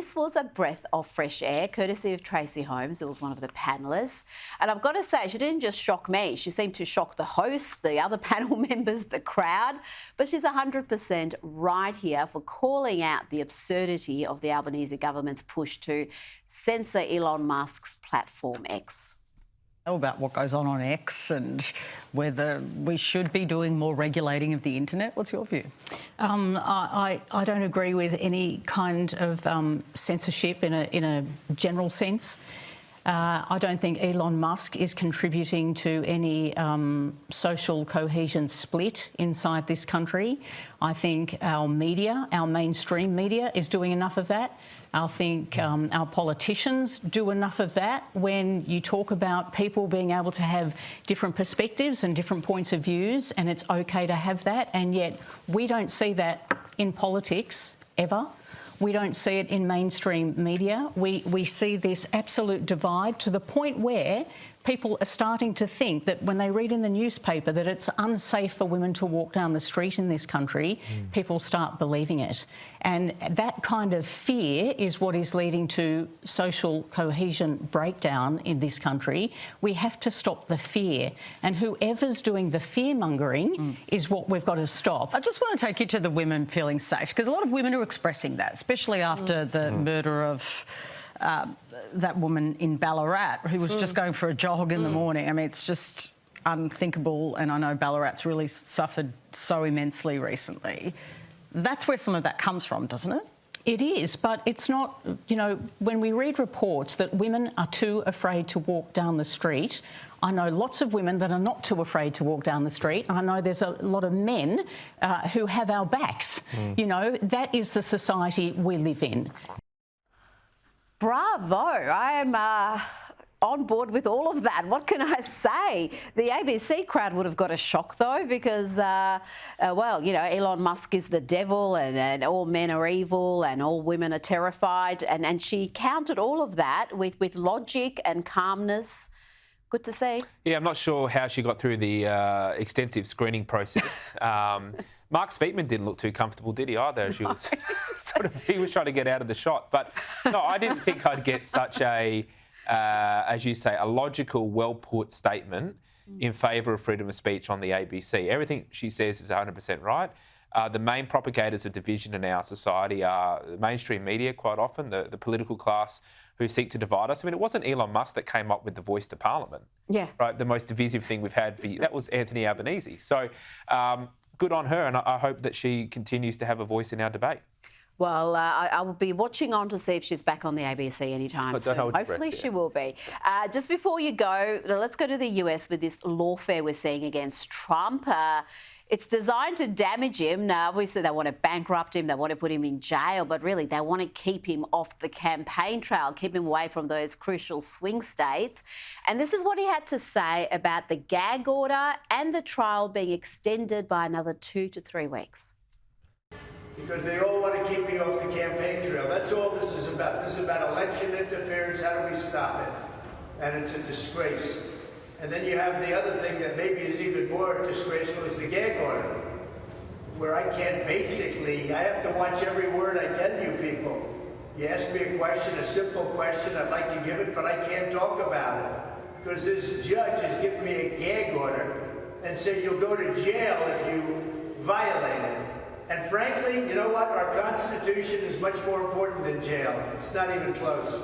This was a breath of fresh air, courtesy of Tracey Holmes, who was one of the panellists. And I've got to say, she didn't just shock me. She seemed to shock the hosts, the other panel members, the crowd. But she's 100% right here for calling out the absurdity of the Albanese government's push to censor Elon Musk's platform X. About what goes on X and whether we should be doing more regulating of the internet. What's your view? I don't agree with any kind of censorship in a general sense. I don't think Elon Musk is contributing to any social cohesion split inside this country. I think our media, our mainstream media, is doing enough of that. I think our politicians do enough of that. When you talk about people being able to have different perspectives and different points of views, and it's okay to have that, and yet we don't see that in politics ever. We don't see it in mainstream media. We see this absolute divide to the point where people are starting to think that when they read in the newspaper that it's unsafe for women to walk down the street in this country, people start believing it. And that kind of fear is what is leading to social cohesion breakdown in this country. We have to stop the fear. And whoever's doing the fear-mongering is what we've got to stop. I just want to take you to the women feeling safe, because a lot of women are expressing that, especially after the murder of that woman in Ballarat who was just going for a jog in the morning. I mean, it's just unthinkable, and I know Ballarat's really suffered so immensely recently. That's where some of that comes from, doesn't it? It is, but it's not, you know, when we read reports that women are too afraid to walk down the street, I know lots of women that are not too afraid to walk down the street. I know there's a lot of men who have our backs. You know, that is the society we live in. Bravo. I am on board with all of that. What can I say? The ABC crowd would have got a shock, though, because, well, you know, Elon Musk is the devil and all men are evil and all women are terrified. And she countered all of that with logic and calmness. Good to see. Yeah, I'm not sure how she got through the extensive screening process. Mark Speakman didn't look too comfortable, did he, either? She was he was trying to get out of the shot. But no, I didn't think I'd get such a, as you say, a logical, well-put statement in favour of freedom of speech on the ABC. Everything she says is 100% right. The main propagators of division in our society are the mainstream media quite often, the political class who seek to divide us. I mean, it wasn't Elon Musk that came up with the voice to Parliament. Yeah. Right, the most divisive thing we've had that was Anthony Albanese. So good on her, and I hope that she continues to have a voice in our debate. Well, I will be watching on to see if she's back on the ABC anytime soon. Hopefully she will be. Just before you go, let's go to the US with this lawfare we're seeing against Trump. It's designed to damage him. Now, obviously, they want to bankrupt him. They want to put him in jail. But really, they want to keep him off the campaign trail, keep him away from those crucial swing states. And this is what he had to say about the gag order and the trial being extended by another 2 to 3 weeks. Because they all want to keep me off the campaign trail. That's all this is about. This is about election interference. How do we stop it? And it's a disgrace. And then you have the other thing that maybe is even more disgraceful is the gag order, where I can't basically, I have to watch every word I tell you people. You ask me a question, a simple question, I'd like to give it, but I can't talk about it. Because this judge has given me a gag order and said you'll go to jail if you violate it. And frankly, you know what? Our Constitution is much more important than jail. It's not even close.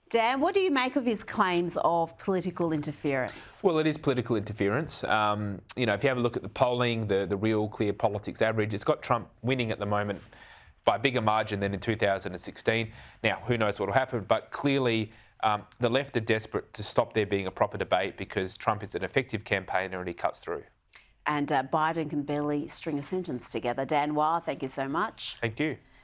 Dan, what do you make of his claims of political interference? Well, it is political interference. You know, if you have a look at the polling, the real clear politics average, it's got Trump winning at the moment by a bigger margin than in 2016. Now, who knows what will happen, but clearly the left are desperate to stop there being a proper debate because Trump is an effective campaigner and he cuts through. And Biden can barely string a sentence together. Dan Weil, thank you so much. Thank you.